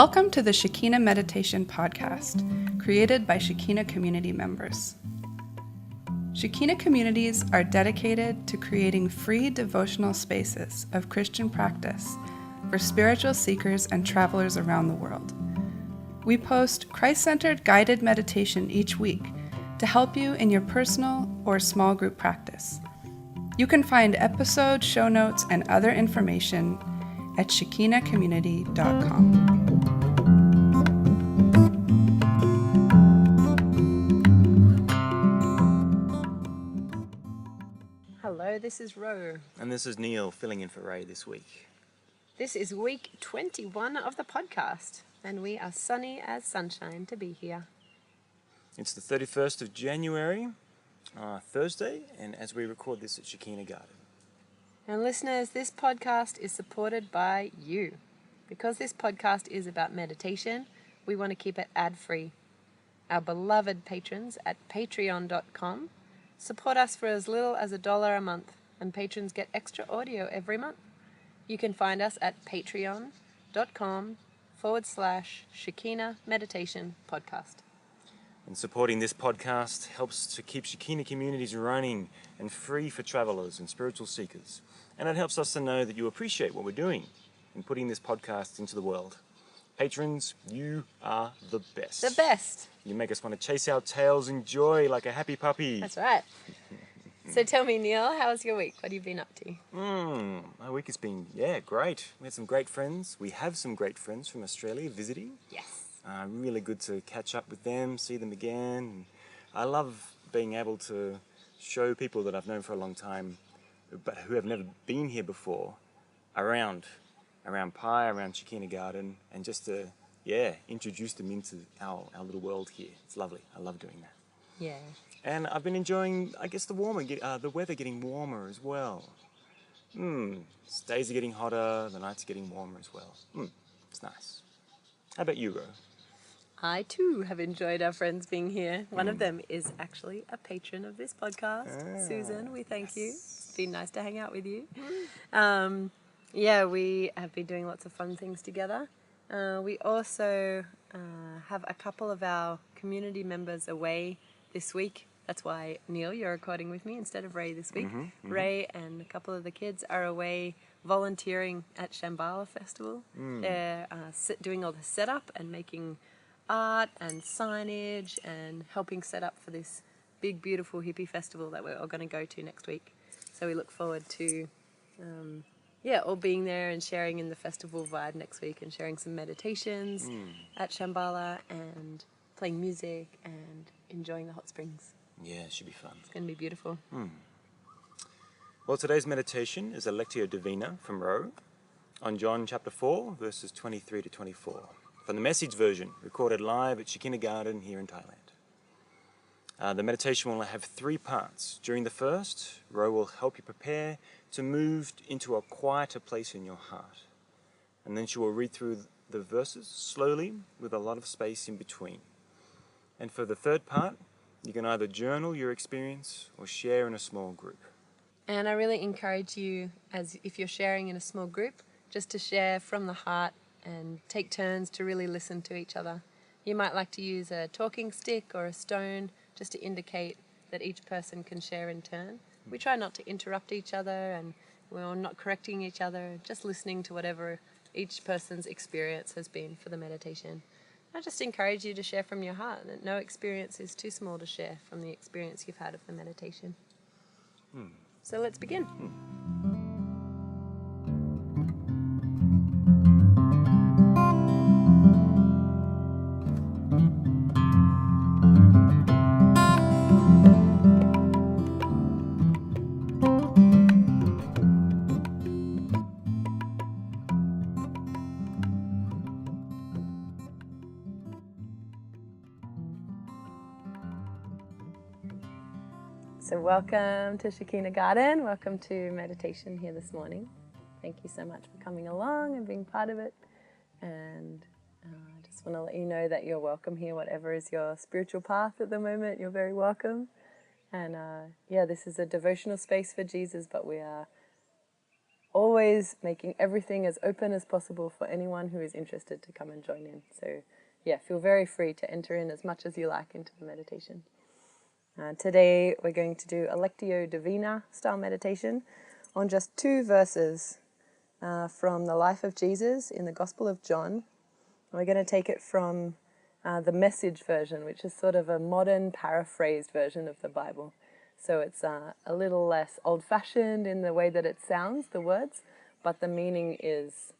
Welcome to the Shekina Meditation Podcast, created by Shekina community members. Shekina communities are dedicated to creating free devotional spaces of Christian practice for spiritual seekers and travelers around the world. We post Christ-centered guided meditation each week to help you in your personal or small group practice. You can find episode show notes and other information at shekinacommunity.com. Hello, this is Ro. And this is Neil, filling in for Ray this week. This is week 21 of the podcast, and we are sunny as sunshine to be here. It's the 31st of January, Thursday, and as we record this at Shekina Garden. And listeners, this podcast is supported by you. Because this podcast is about meditation, we want to keep it ad-free. Our beloved patrons at patreon.com support us for as little as $1 a month, and patrons get extra audio every month. You can find us at patreon.com/Shekina Meditation Podcast. And supporting this podcast helps to keep Shekina communities running and free for travelers and spiritual seekers. And it helps us to know that you appreciate what we're doing in putting this podcast into the world. Patrons, you are the best. The best. You make us want to chase our tails in joy like a happy puppy. That's right. So tell me, Neil, how was your week? What have you been up to? My week has been, great. We had some great friends. We have some great friends from Australia visiting. Yes. Really good to catch up with them, see them again. I love being able to show people that I've known for a long time, but who have never been here before, around Pi, around Shekina Garden, and just to, introduce them into our little world here. It's lovely. I love doing that. Yeah. And I've been enjoying, the weather getting warmer as well. Days are getting hotter, the nights are getting warmer as well. It's nice. How about you, Ro? I too have enjoyed our friends being here. One of them is actually a patron of this podcast. Susan, we thank you. It's been nice to hang out with you. We have been doing lots of fun things together. We also have a couple of our community members away this week. That's why, Neil, you're recording with me instead of Ray this week. Ray and a couple of the kids are away volunteering at Shambhala Festival. They're doing all the setup and making art and signage and helping set up for this big, beautiful hippie festival that we're all going to go to next week. So we look forward to all being there and sharing in the festival vibe next week and sharing some meditations at Shambhala and playing music and enjoying the hot springs. Yeah, it should be fun. It's going to be beautiful. Well, today's meditation is a Lectio Divina from Ro on John chapter 4, verses 23 to 24, from the Message version, recorded live at Shekina Garden here in Thailand. The meditation will have 3 parts. During the first, Ro will help you prepare to move into a quieter place in your heart. And then she will read through the verses slowly with a lot of space in between. And for the third part, you can either journal your experience or share in a small group. And I really encourage you, as if you're sharing in a small group, just to share from the heart and take turns to really listen to each other. You might like to use a talking stick or a stone just to indicate that each person can share in turn. We try not to interrupt each other, and we're not correcting each other, just listening to whatever each person's experience has been for the meditation. I just encourage you to share from your heart, that no experience is too small to share from the experience you've had of the meditation. So let's begin. So welcome to Shekina Garden. Welcome to meditation here this morning. Thank you so much for coming along and being part of it. And I just want to let you know that you're welcome here, whatever is your spiritual path at the moment. You're very welcome. And this is a devotional space for Jesus, but we are always making everything as open as possible for anyone who is interested to come and join in. So yeah, feel very free to enter in as much as you like into the meditation. Today we're going to do a Lectio Divina style meditation on just 2 verses from the life of Jesus in the Gospel of John. We're going to take it from the Message version, which is sort of a modern paraphrased version of the Bible. So it's a little less old-fashioned in the way that it sounds, the words, but the meaning is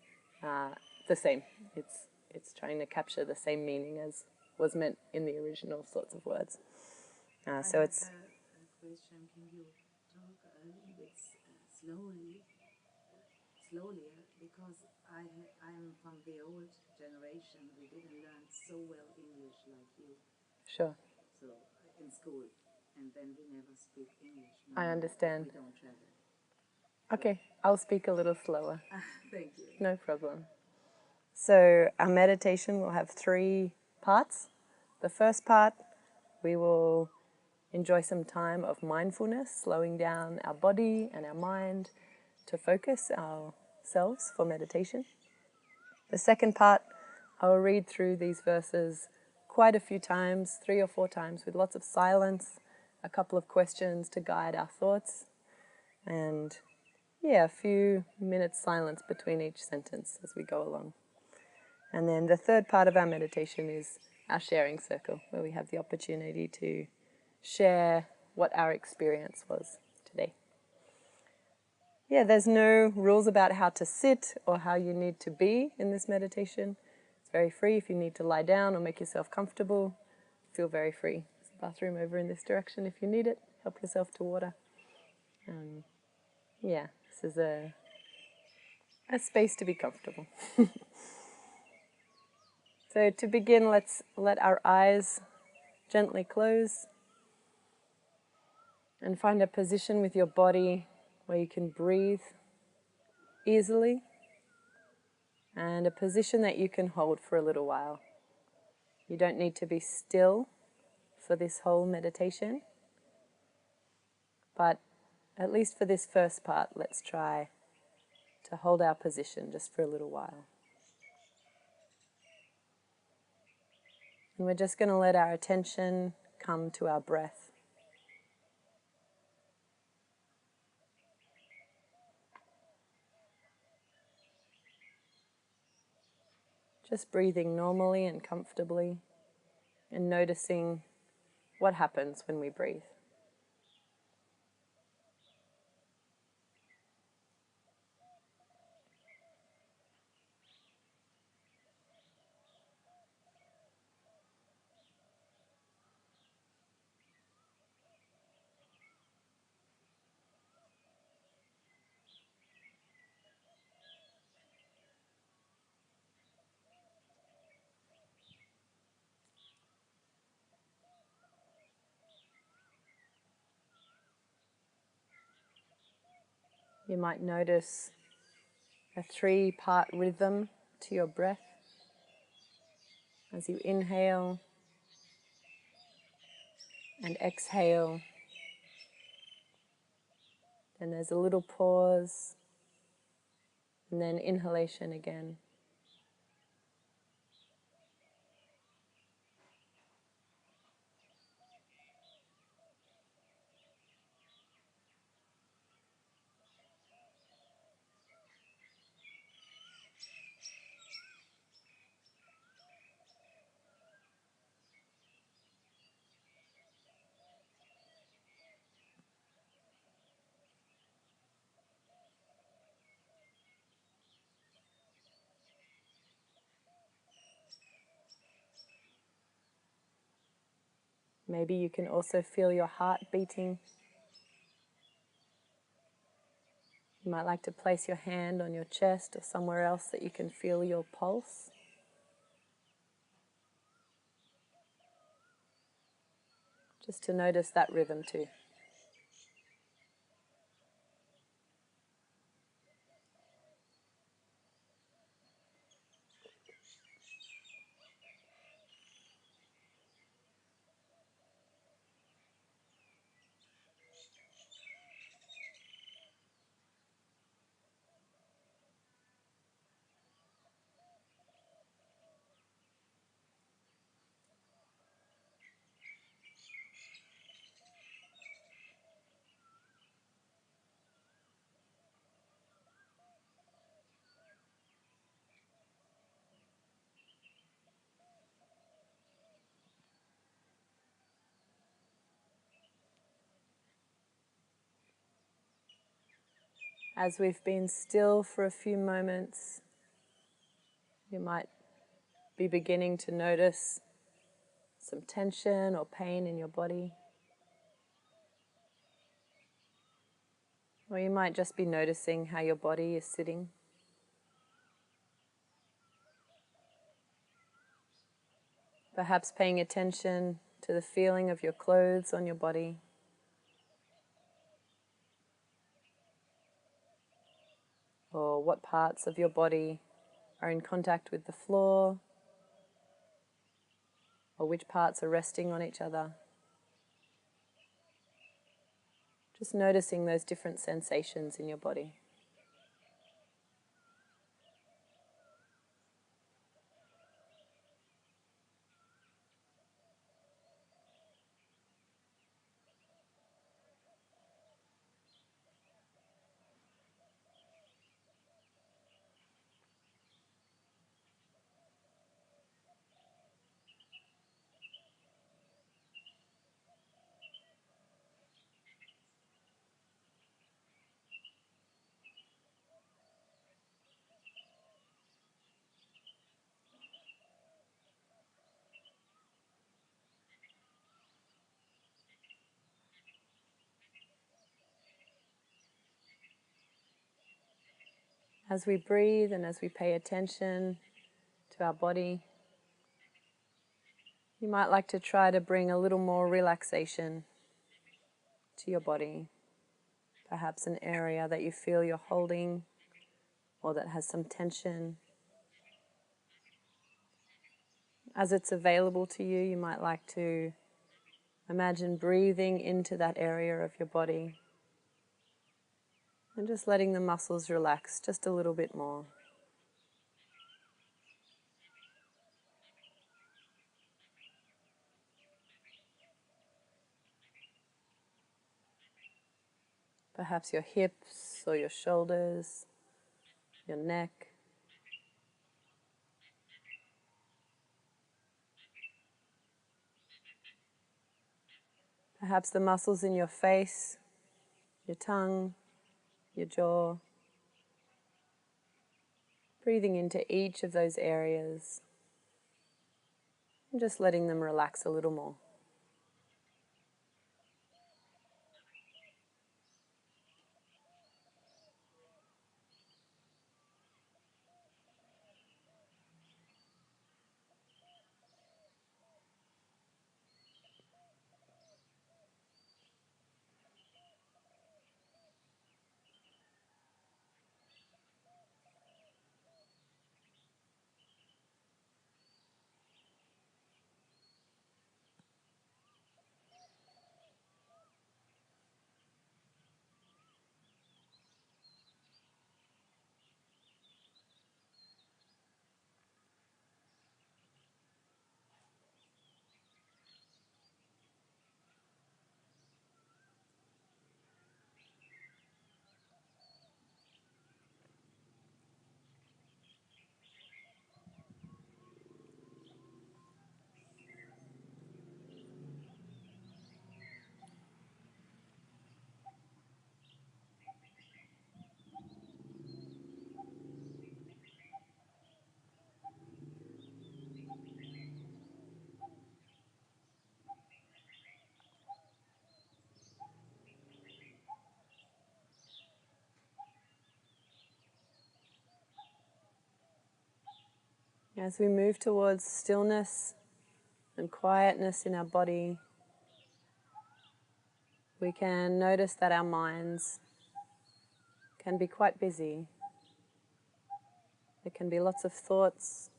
the same. It's trying to capture the same meaning as was meant in the original sorts of words. So it's... a question. Can you talk a little bit slowly, because I'm from the old generation. We didn't learn so well English like you. Sure. So in school, and then we never speak English. I understand. We don't travel. Okay, I'll speak a little slower. Thank you. No problem. So our meditation will have 3 parts. The first part, we will enjoy some time of mindfulness, slowing down our body and our mind to focus ourselves for meditation. The second part, I will read through these verses quite a few times, 3 or 4 times, with lots of silence, a couple of questions to guide our thoughts, and a few minutes silence between each sentence as we go along. And then the third part of our meditation is our sharing circle, where we have the opportunity to share what our experience was today. There's no rules about how to sit or how you need to be in this meditation. It's very free. If you need to lie down or make yourself comfortable, feel very free. There's a bathroom over in this direction if you need it. Help yourself to water. This is a space to be comfortable. So to begin, let's let our eyes gently close and find a position with your body where you can breathe easily, and a position that you can hold for a little while. You don't need to be still for this whole meditation, but at least for this first part, let's try to hold our position just for a little while. And we're just going to let our attention come to our breath. Just breathing normally and comfortably, and noticing what happens when we breathe. You might notice a 3-part rhythm to your breath. As you inhale and exhale, then there's a little pause, and then inhalation again. Maybe you can also feel your heart beating. You might like to place your hand on your chest or somewhere else that you can feel your pulse. Just to notice that rhythm too. As we've been still for a few moments, you might be beginning to notice some tension or pain in your body. Or you might just be noticing how your body is sitting. Perhaps paying attention to the feeling of your clothes on your body. Or what parts of your body are in contact with the floor, or which parts are resting on each other. Just noticing those different sensations in your body. As we breathe and as we pay attention to our body, you might like to try to bring a little more relaxation to your body. Perhaps an area that you feel you're holding or that has some tension. As it's available to you, you might like to imagine breathing into that area of your body and just letting the muscles relax just a little bit more. Perhaps your hips or your shoulders, your neck. Perhaps the muscles in your face, your tongue, your jaw. Breathing into each of those areas and just letting them relax a little more. As we move towards stillness and quietness in our body, we can notice that our minds can be quite busy. There can be lots of thoughts,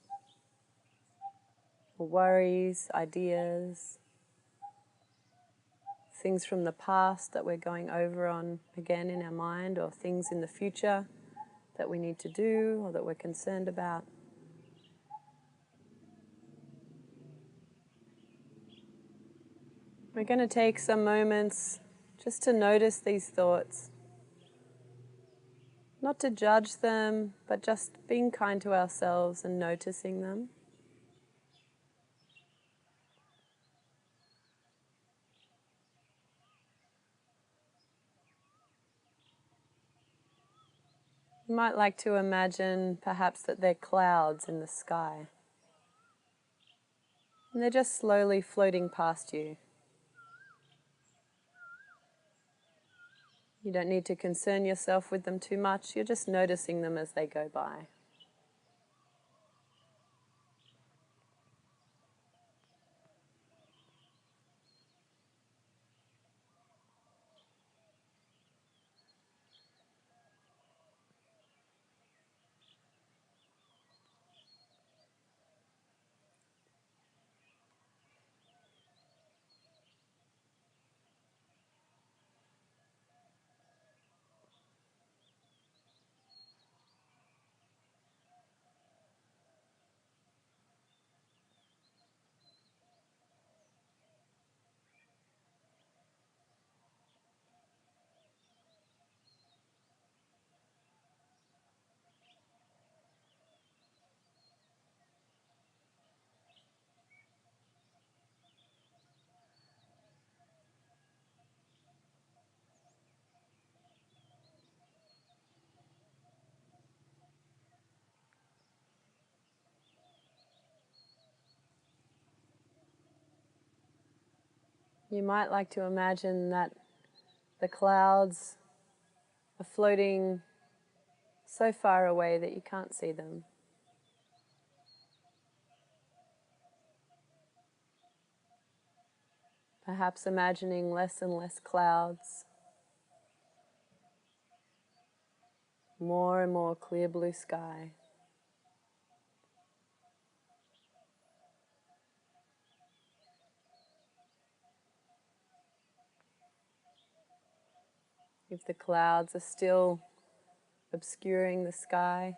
or worries, ideas, things from the past that we're going over on again in our mind, or things in the future that we need to do or that we're concerned about. We're going to take some moments just to notice these thoughts. Not to judge them, but just being kind to ourselves and noticing them. You might like to imagine perhaps that they're clouds in the sky. And they're just slowly floating past you. You don't need to concern yourself with them too much. You're just noticing them as they go by. You might like to imagine that the clouds are floating so far away that you can't see them. Perhaps imagining less and less clouds, more and more clear blue sky. If the clouds are still obscuring the sky,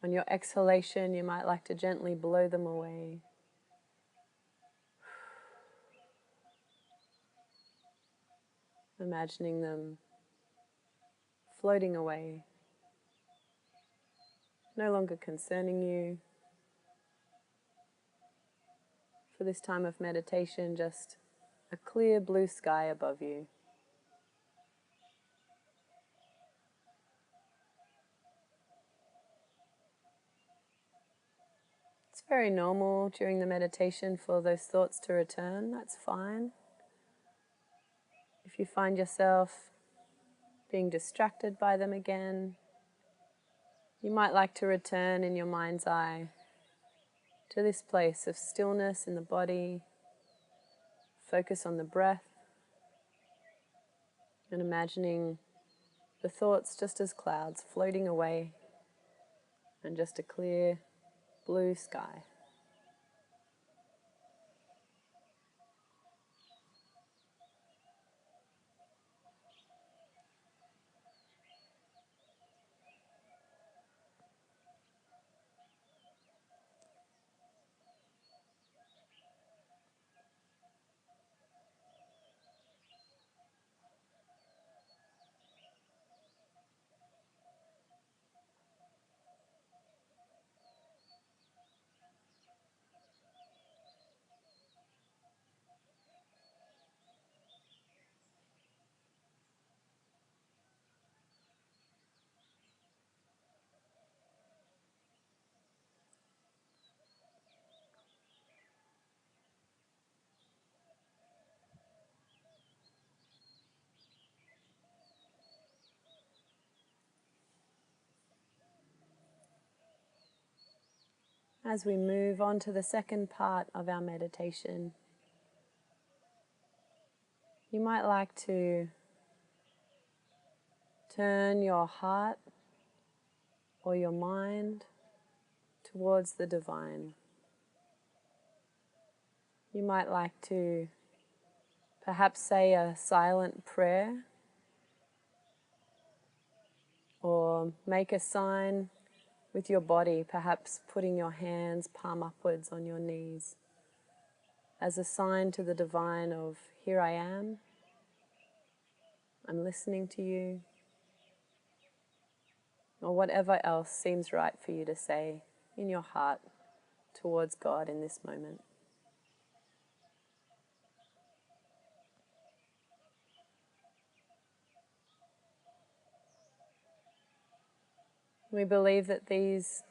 on your exhalation you might like to gently blow them away. Imagining them floating away, no longer concerning you. For this time of meditation, just a clear blue sky above you. It's very normal during the meditation for those thoughts to return. That's fine. If you find yourself being distracted by them again, you might like to return in your mind's eye to this place of stillness in the body. Focus on the breath and imagining the thoughts just as clouds floating away and just a clear blue sky. As we move on to the second part of our meditation, you might like to turn your heart or your mind towards the divine. You might like to perhaps say a silent prayer or make a sign with your body, perhaps putting your hands palm upwards on your knees as a sign to the divine of, here I am, I'm listening to you, or whatever else seems right for you to say in your heart towards God in this moment. We believe that these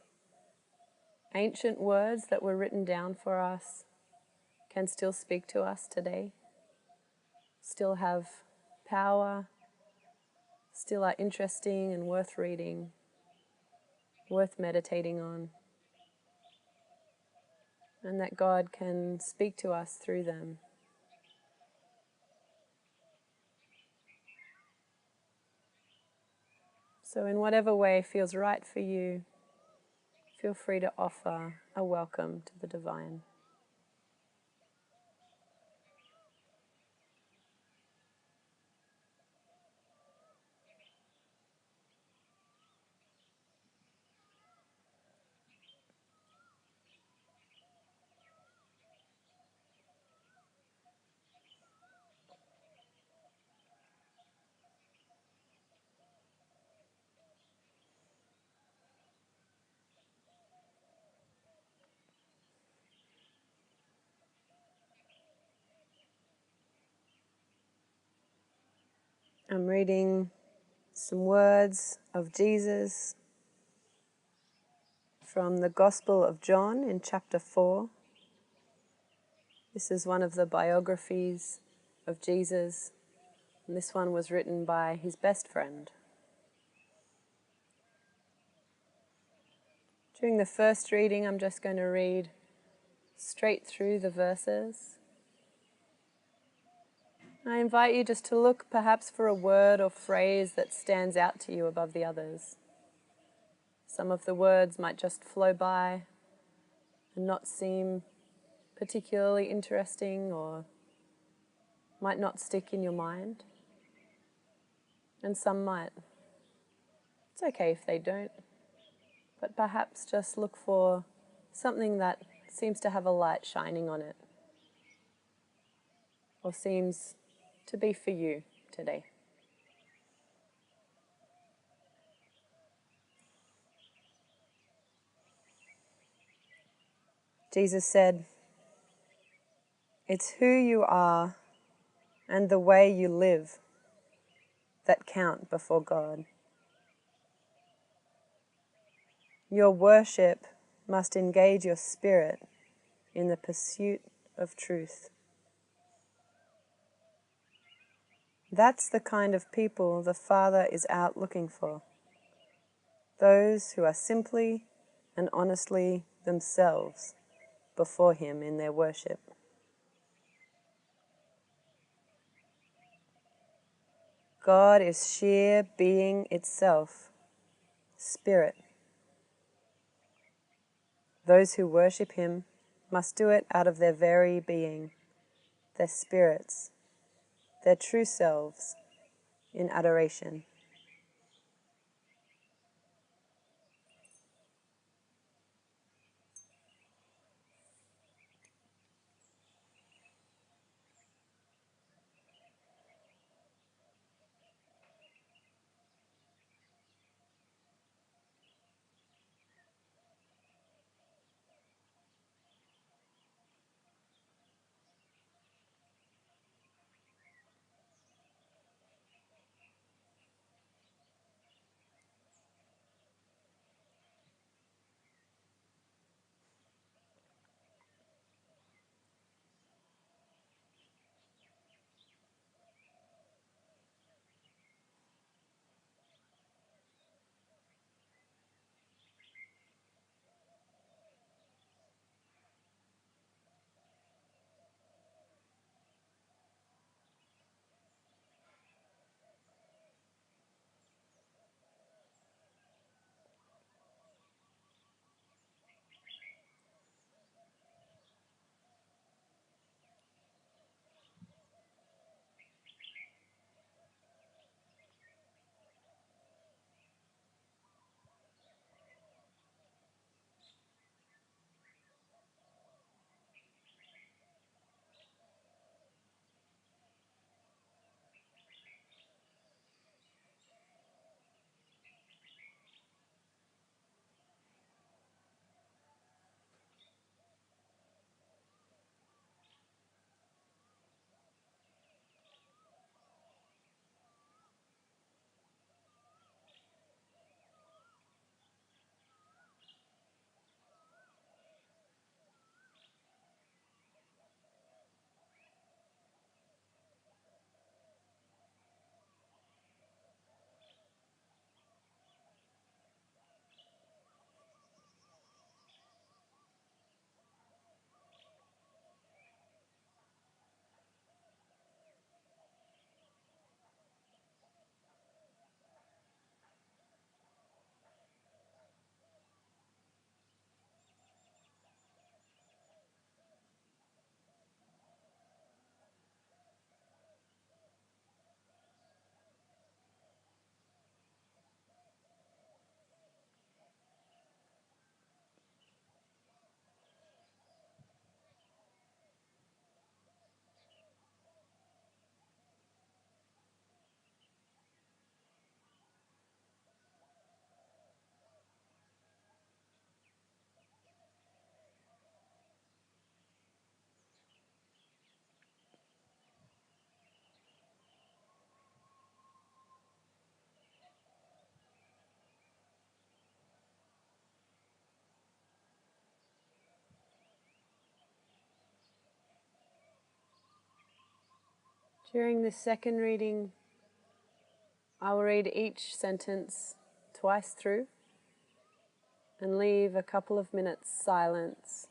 ancient words that were written down for us can still speak to us today, still have power, still are interesting and worth reading, worth meditating on, and that God can speak to us through them. So in whatever way feels right for you, feel free to offer a welcome to the divine. I'm reading some words of Jesus from the Gospel of John in chapter 4. This is one of the biographies of Jesus, and this one was written by his best friend. During the first reading, I'm just going to read straight through the verses. I invite you just to look perhaps for a word or phrase that stands out to you above the others. Some of the words might just flow by and not seem particularly interesting or might not stick in your mind. And some might. It's okay if they don't. But perhaps just look for something that seems to have a light shining on it or seems to be for you today. Jesus said, "It's who you are and the way you live that count before God. Your worship must engage your spirit in the pursuit of truth. That's the kind of people the Father is out looking for. Those who are simply and honestly themselves before Him in their worship. God is sheer being itself, spirit. Those who worship Him must do it out of their very being, their spirits, their true selves, in adoration. During this second reading, I will read each sentence twice through and leave a couple of minutes silence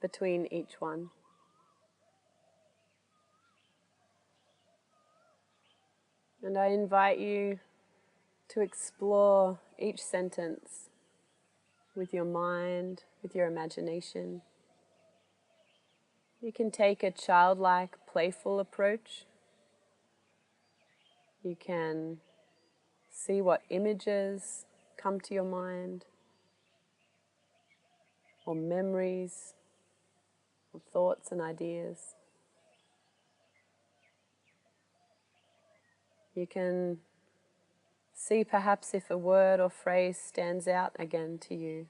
between each one. And I invite you to explore each sentence with your mind, with your imagination. You can take a childlike, playful approach. You can see what images come to your mind, or memories, or thoughts and ideas. You can see perhaps if a word or phrase stands out again to you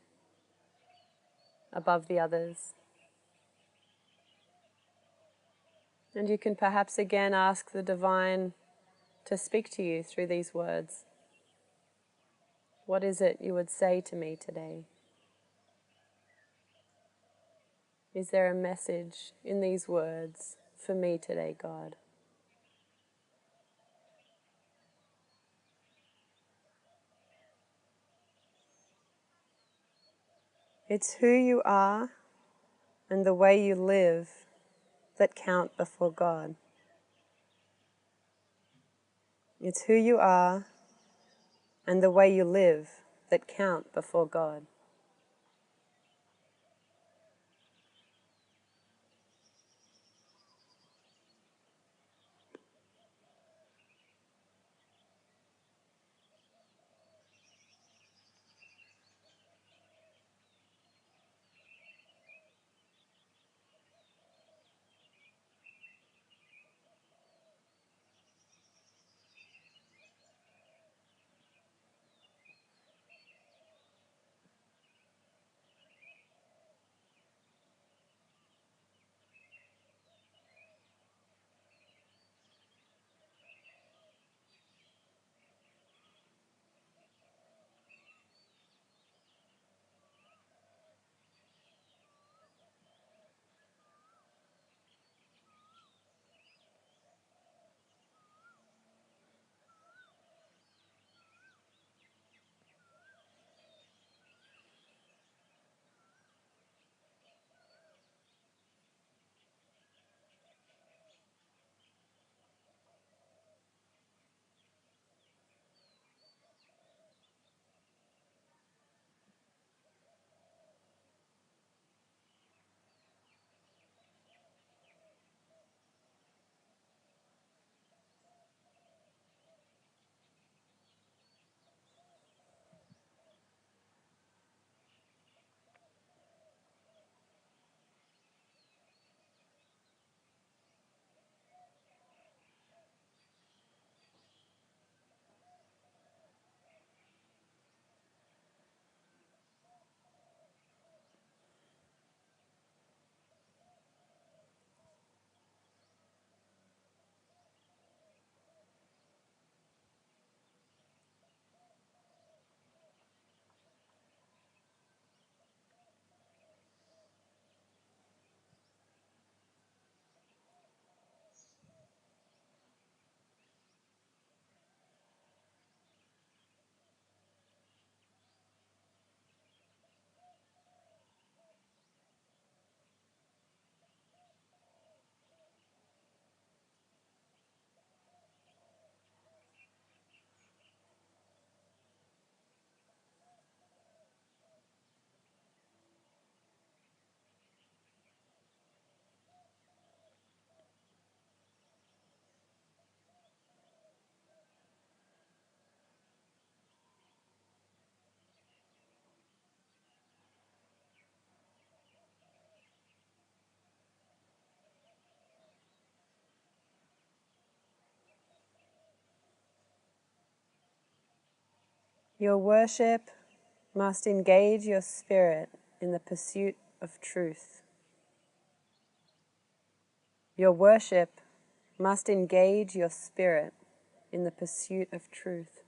above the others. And you can perhaps again ask the Divine to speak to you through these words. What is it you would say to me today? Is there a message in these words for me today, God? It's who you are and the way you live that count before God. It's who you are and the way you live that count before God. Your worship must engage your spirit in the pursuit of truth. Your worship must engage your spirit in the pursuit of truth.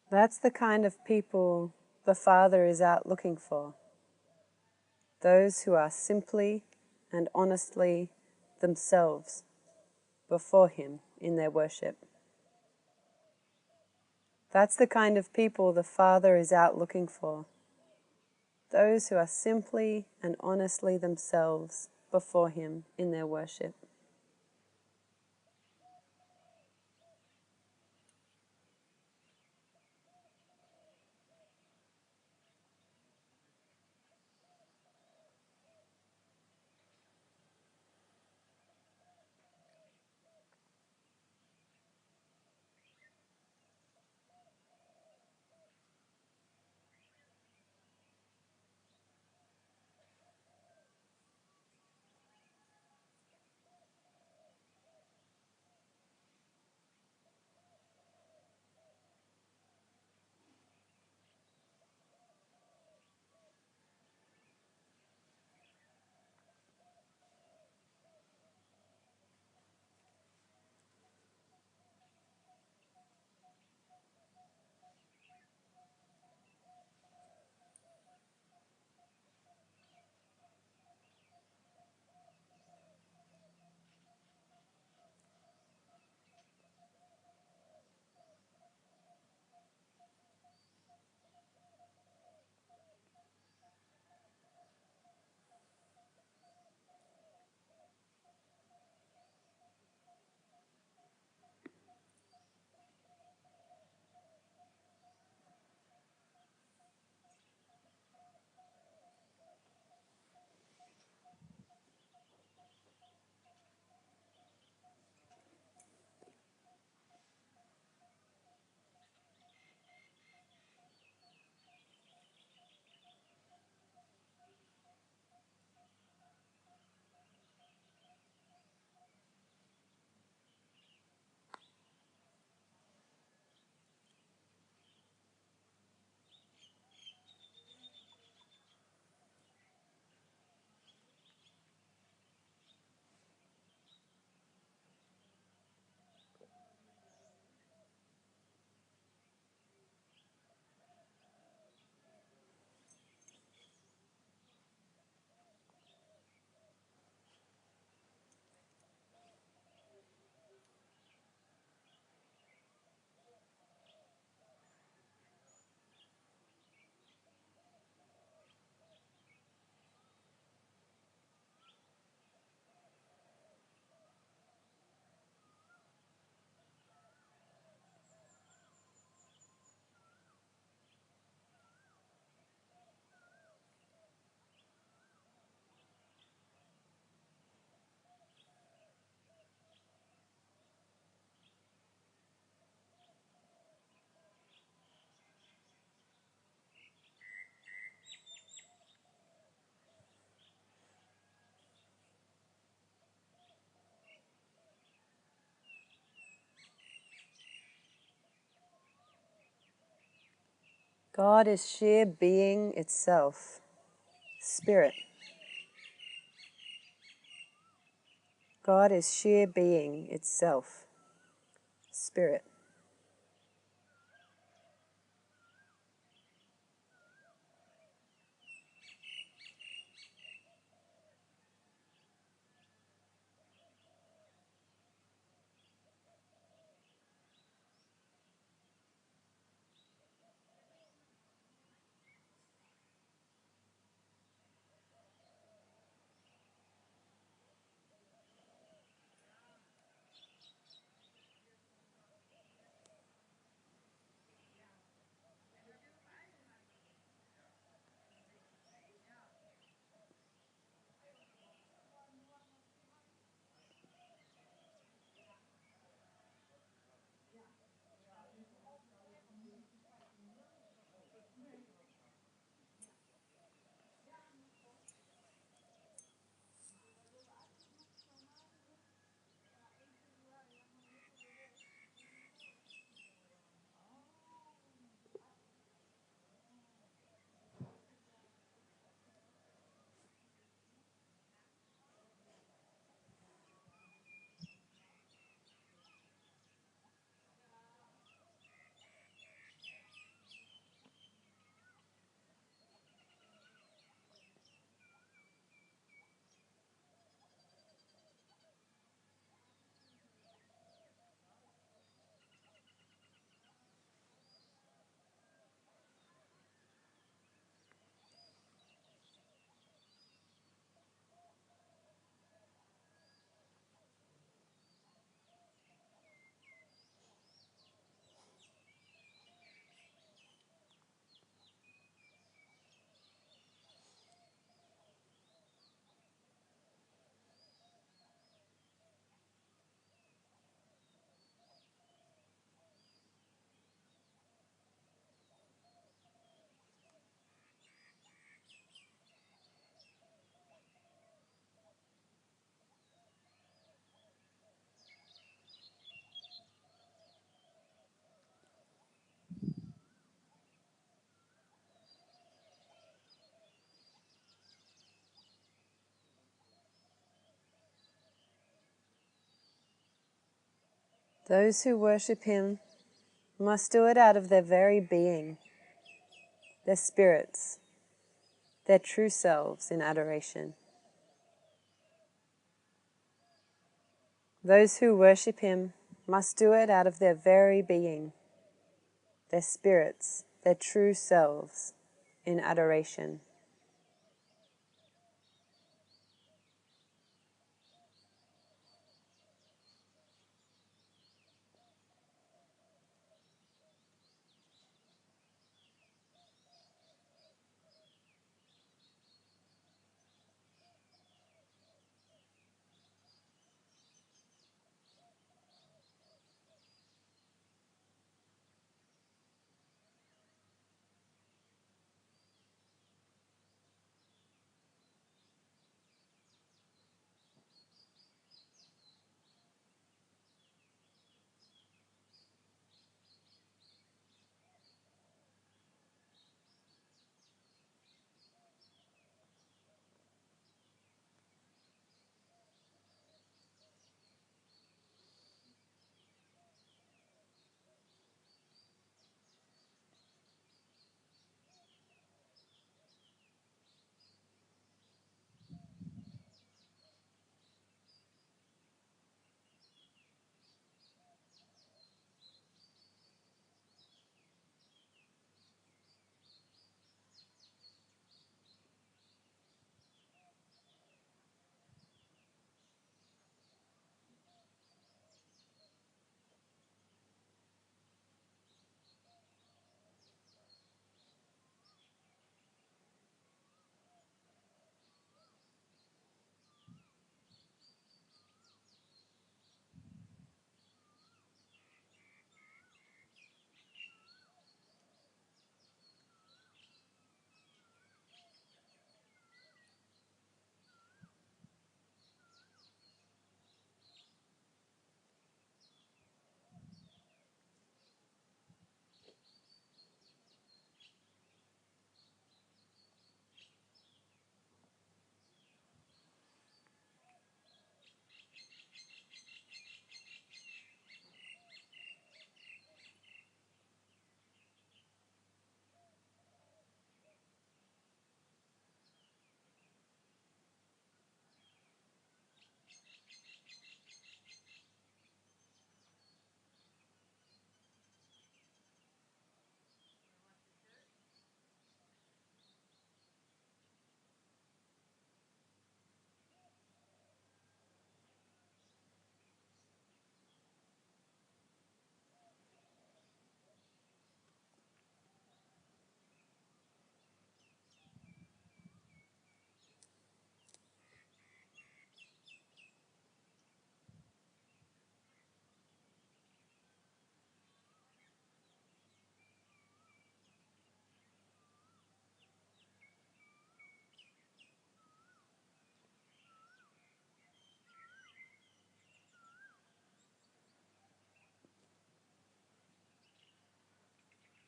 That's the kind of people the Father is out looking for. Those who are simply and honestly themselves before Him in their worship. That's the kind of people the Father is out looking for. Those who are simply and honestly themselves before Him in their worship. God is sheer being itself, spirit. God is sheer being itself, spirit. Those who worship Him must do it out of their very being, their spirits, their true selves in adoration. Those who worship Him must do it out of their very being, their spirits, their true selves in adoration.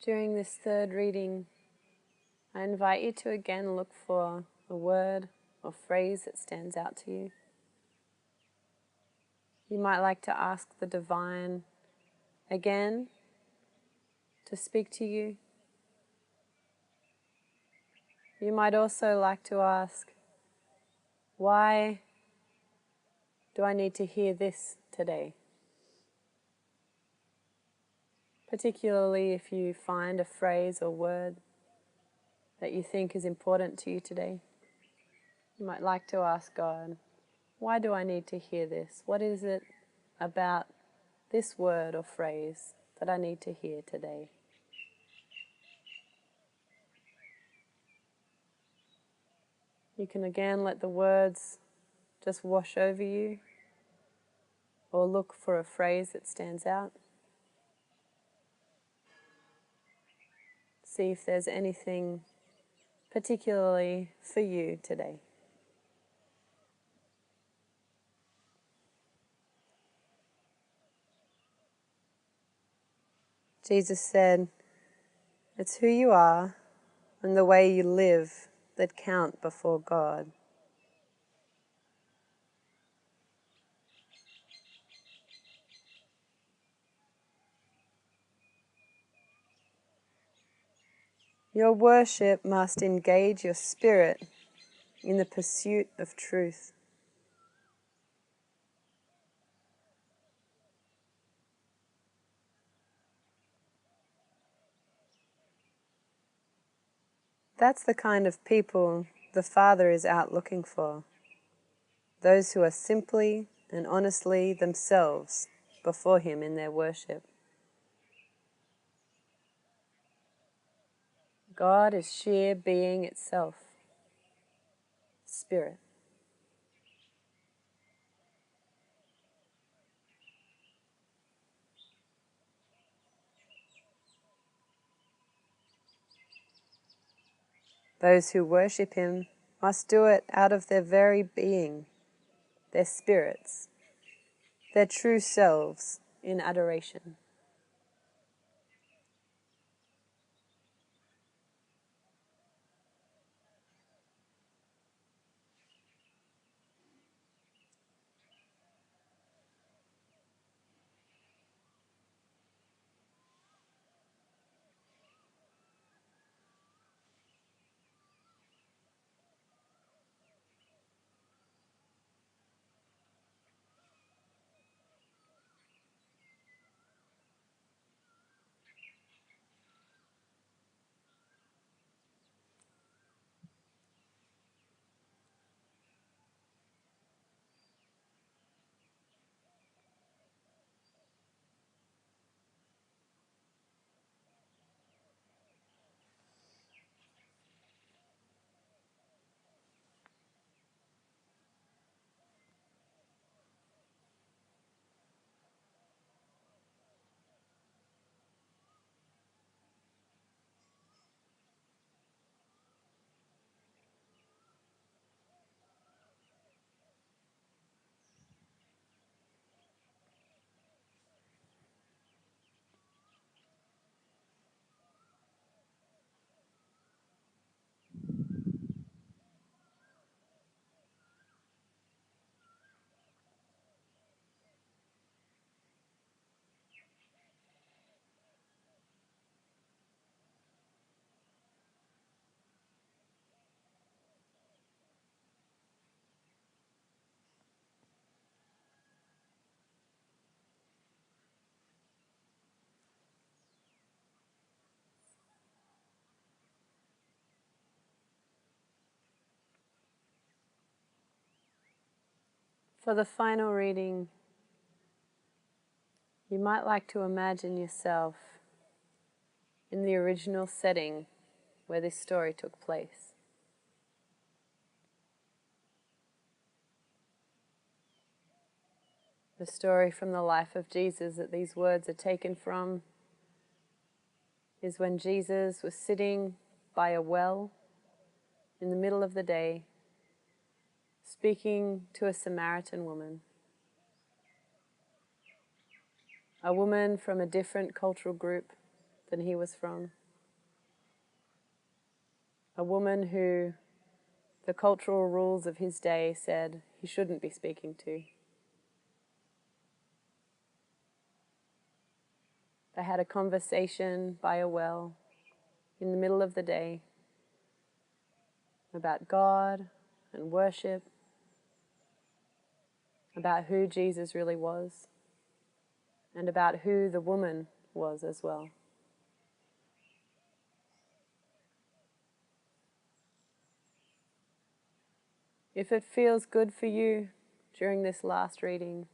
During this third reading, I invite you to again look for a word or phrase that stands out to you. You might like to ask the Divine again to speak to you. You might also like to ask, why do I need to hear this today? Particularly if you find a phrase or word that you think is important to you today. You might like to ask God, why do I need to hear this? What is it about this word or phrase that I need to hear today? You can again let the words just wash over you, or look for a phrase that stands out. See if there's anything particularly for you today. Jesus said, "It's who you are and the way you live that count before God." Your worship must engage your spirit in the pursuit of truth. That's the kind of people the Father is out looking for. Those who are simply and honestly themselves before Him in their worship. God is sheer being itself, spirit. Those who worship Him must do it out of their very being, their spirits, their true selves in adoration. For the final reading, you might like to imagine yourself in the original setting where this story took place. The story from the life of Jesus that these words are taken from is when Jesus was sitting by a well in the middle of the day, speaking to a Samaritan woman, a woman from a different cultural group than he was from, a woman who the cultural rules of his day said he shouldn't be speaking to. They had a conversation by a well in the middle of the day about God and worship, about who Jesus really was, and about who the woman was as well. If it feels good for you during this last reading,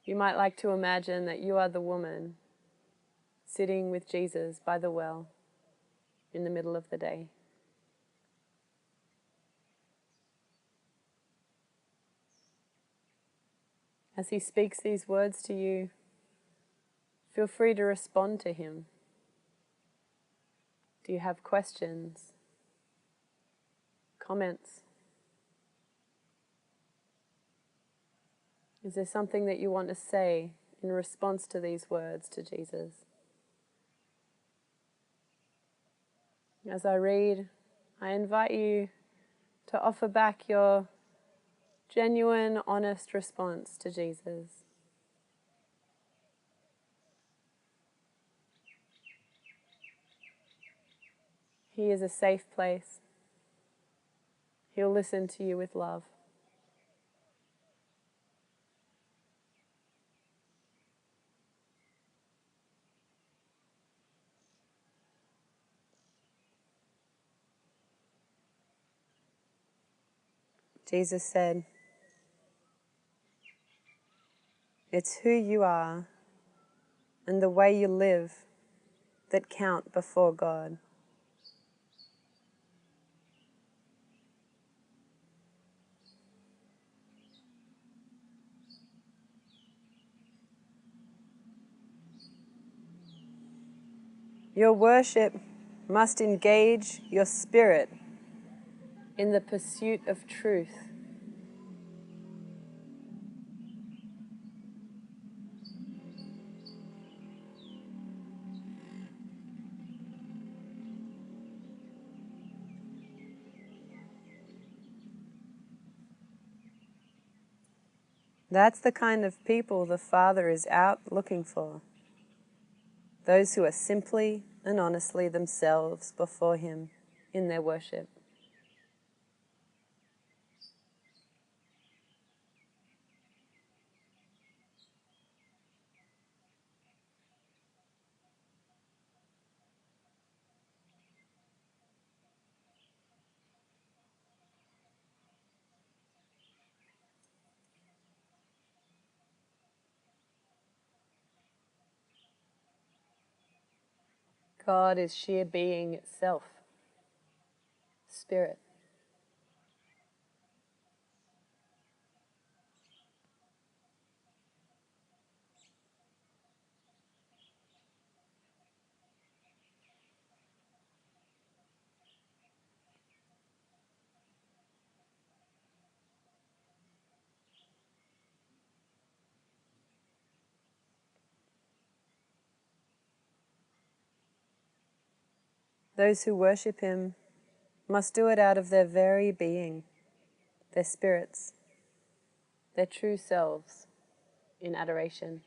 you might like to imagine that you are the woman sitting with Jesus by the well in the middle of the day. As he speaks these words to you, feel free to respond to him. Do you have questions? Comments? Is there something that you want to say in response to these words to Jesus? As I read, I invite you to offer back your genuine, honest response to Jesus. He is a safe place. He'll listen to you with love. Jesus said, "It's who you are and the way you live that count before God." Your worship must engage your spirit in the pursuit of truth. That's the kind of people the Father is out looking for. Those who are simply and honestly themselves before Him in their worship. God is sheer being itself, spirit. Those who worship Him must do it out of their very being, their spirits, their true selves in adoration.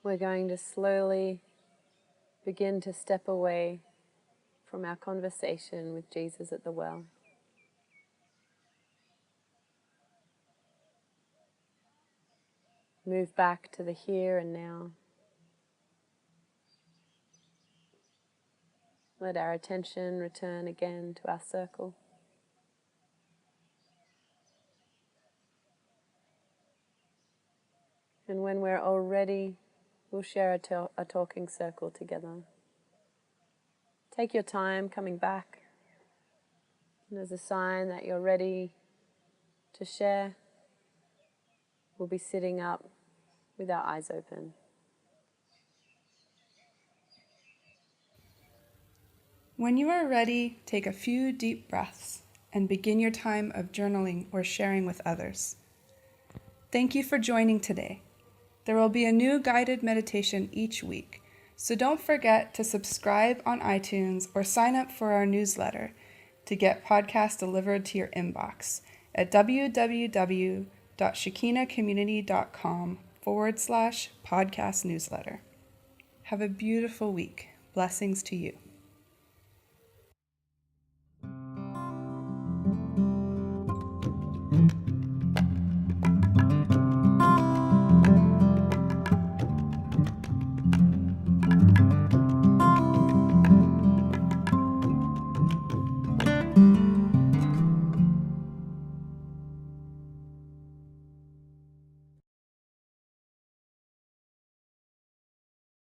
We're going to slowly begin to step away from our conversation with Jesus at the well. Move back to the here and now. Let our attention return again to our circle. And when we're all ready, we'll share a talking circle together. Take your time coming back. And as a sign that you're ready to share, we'll be sitting up with our eyes open. When you are ready, take a few deep breaths and begin your time of journaling or sharing with others. Thank you for joining today. There will be a new guided meditation each week, so don't forget to subscribe on iTunes or sign up for our newsletter to get podcasts delivered to your inbox at www.shekinacommunity.com/podcast newsletter. Have a beautiful week. Blessings to you.